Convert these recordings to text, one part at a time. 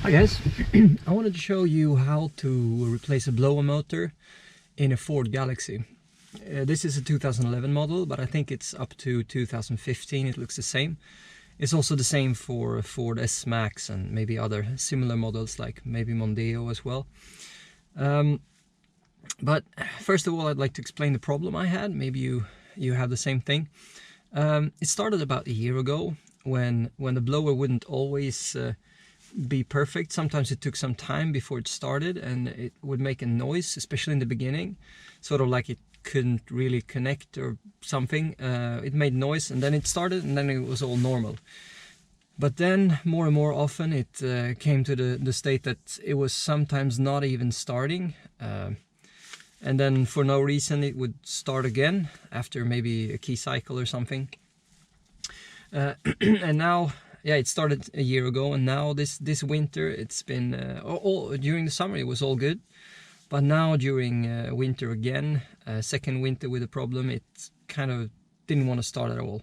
Hi guys, I wanted to show you how to replace a blower motor in a Ford Galaxy. This is a 2011 model, but I think it's up to 2015, it looks the same. It's also the same for Ford S-Max and maybe other similar models like maybe Mondeo as well. But first of all, I'd like to explain the problem I had. Maybe you have the same thing. It started about a year ago when the blower wouldn't always be perfect. Sometimes it took some time before it started and it would make a noise, especially in the beginning, sort of like it couldn't really connect or something. It made noise and then it started and then it was all normal. But then more and more often it came to the state that it was sometimes not even starting, and then for no reason it would start again after maybe a key cycle or something. And now, yeah, it started a year ago, and now this winter it's been during the summer it was all good, but now during winter again, second winter with a problem, it kind of didn't want to start at all.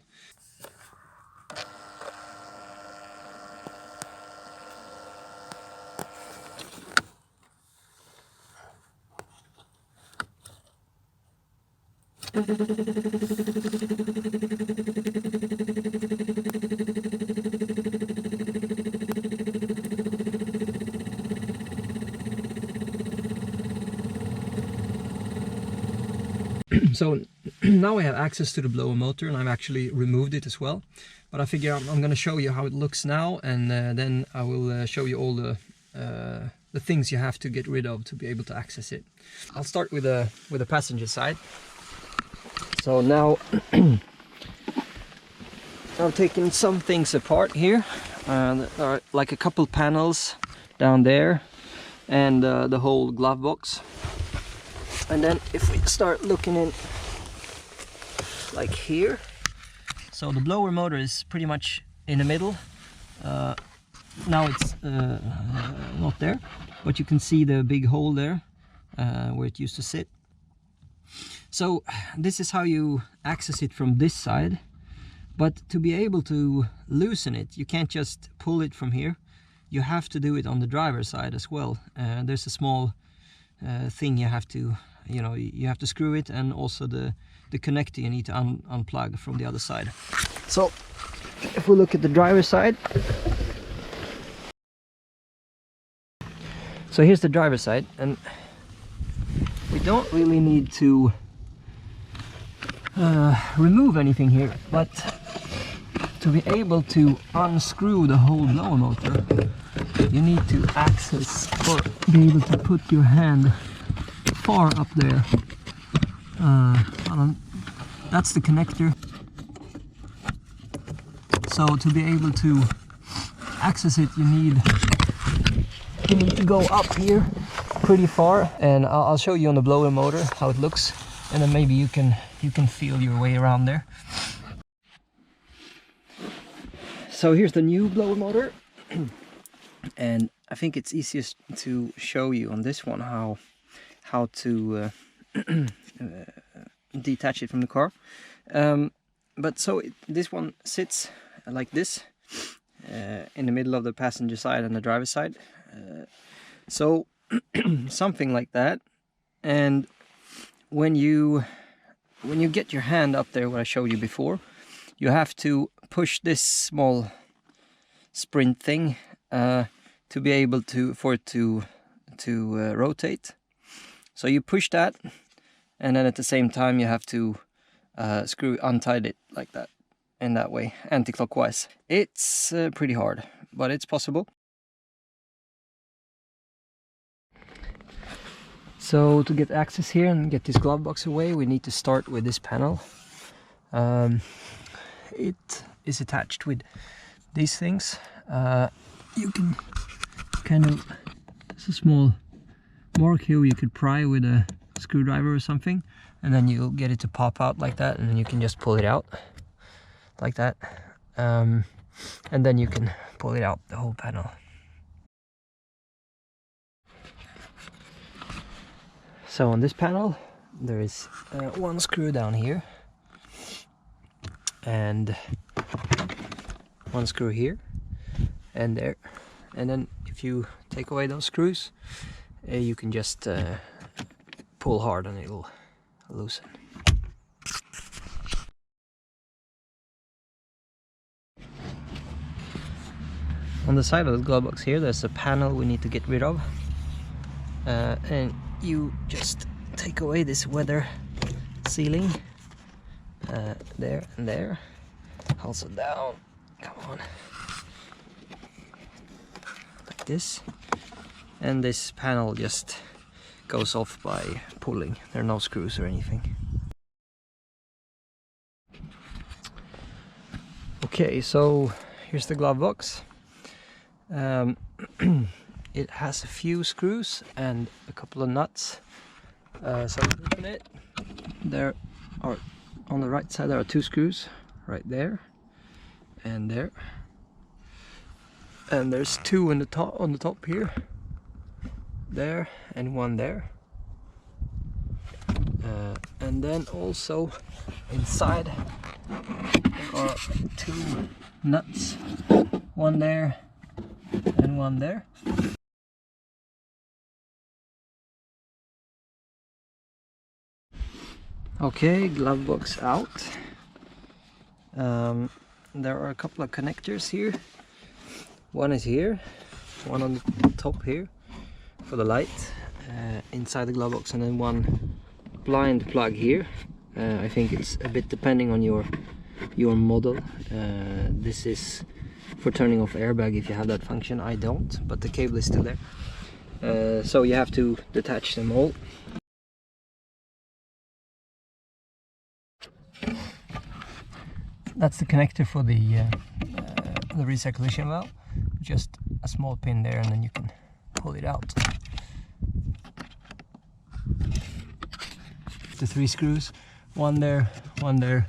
So now I have access to the blower motor and I've actually removed it as well. But I figure I'm going to show you how it looks now, and then I will show you all the things you have to get rid of to be able to access it. I'll start with the passenger side. So now I've taken some things apart here. There are like a couple panels down there and the whole glove box. And then if we start looking in like here, so the blower motor is pretty much in the middle. Now it's not there, but you can see the big hole there where it used to sit. So this is how you access it from this side, but to be able to loosen it, you can't just pull it from here. You have to do it on the driver's side as well. There's a small thing you have to, you have to screw it, and also the connector you need to unplug from the other side. So if we look at the driver's side, so here's the driver's side, and we don't really need to remove anything here, but to be able to unscrew the whole blower motor, you need to access or be able to put your hand far up there. That's the connector. So to be able to access it, you need to go up here pretty far, and I'll show you on the blower motor how it looks, and then maybe you can feel your way around there. So here's the new blower motor, and I think it's easiest to show you on this one how to detach it from the car. But so this one sits like this in the middle of the passenger side and the driver's side. So something like that. And when you get your hand up there, what I showed you before, you have to push this small sprint thing to be able for it to rotate. So you push that, and then at the same time you have to untie it like that, in that way, anti-clockwise. It's pretty hard, but it's possible. So to get access here and get this glove box away, we need to start with this panel. It is attached with these things. You can kind of, there's a small mark here where you could pry with a screwdriver or something, and then you'll get it to pop out like that, and then you can just pull it out like that, and then you can pull it out, the whole panel. So on this panel there is one screw down here and one screw here and there, and then if you take away those screws, you can just pull hard and it'll loosen. On the side of the glove box here, there's a panel we need to get rid of, and you just take away this weather sealing there and there, also down, come on, like this, and this panel just goes off by pulling. There are no screws or anything. Okay, so here's the glove box. It has a few screws and a couple of nuts. So open it. There are, on the right side there are 2 screws, right there and there. And there's 2 in the top, on the top here, there, and 1 there. And then also inside there are 2 nuts, 1 there and 1 there. Okay, glove box out. There are a couple of connectors here. One is here, one on the top here for the light inside the glove box, and then one blind plug here. I think it's a bit depending on your model. This is for turning off airbag if you have that function. I don't, but the cable is still there. So you have to detach them all. That's the connector for the recirculation valve. Just a small pin there, and then you can pull it out. The 3 screws, 1 there, 1 there,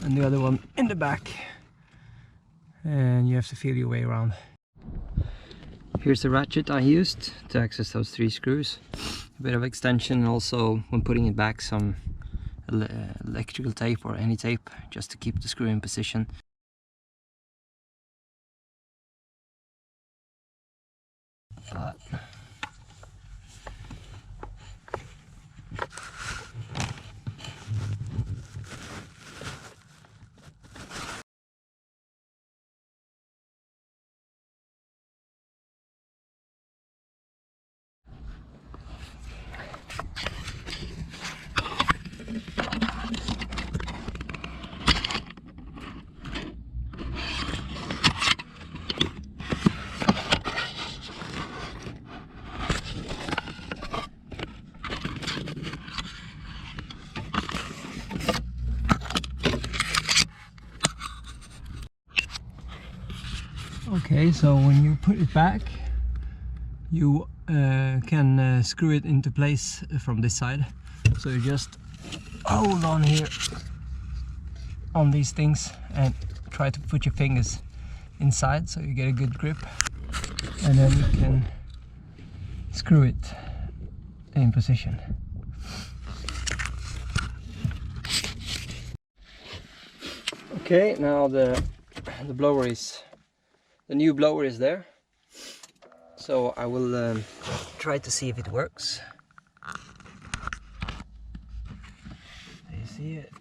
and the other one in the back. And you have to feel your way around. Here's the ratchet I used to access those 3 screws. A bit of extension, and also when putting it back some electrical tape or any tape just to keep the screw in position. Okay, so when you put it back, you can screw it into place from this side. So you just hold on here on these things and try to put your fingers inside so you get a good grip, and then you can screw it in position. Okay, now the blower is, the new blower is there, so I will try to see if it works. You see it?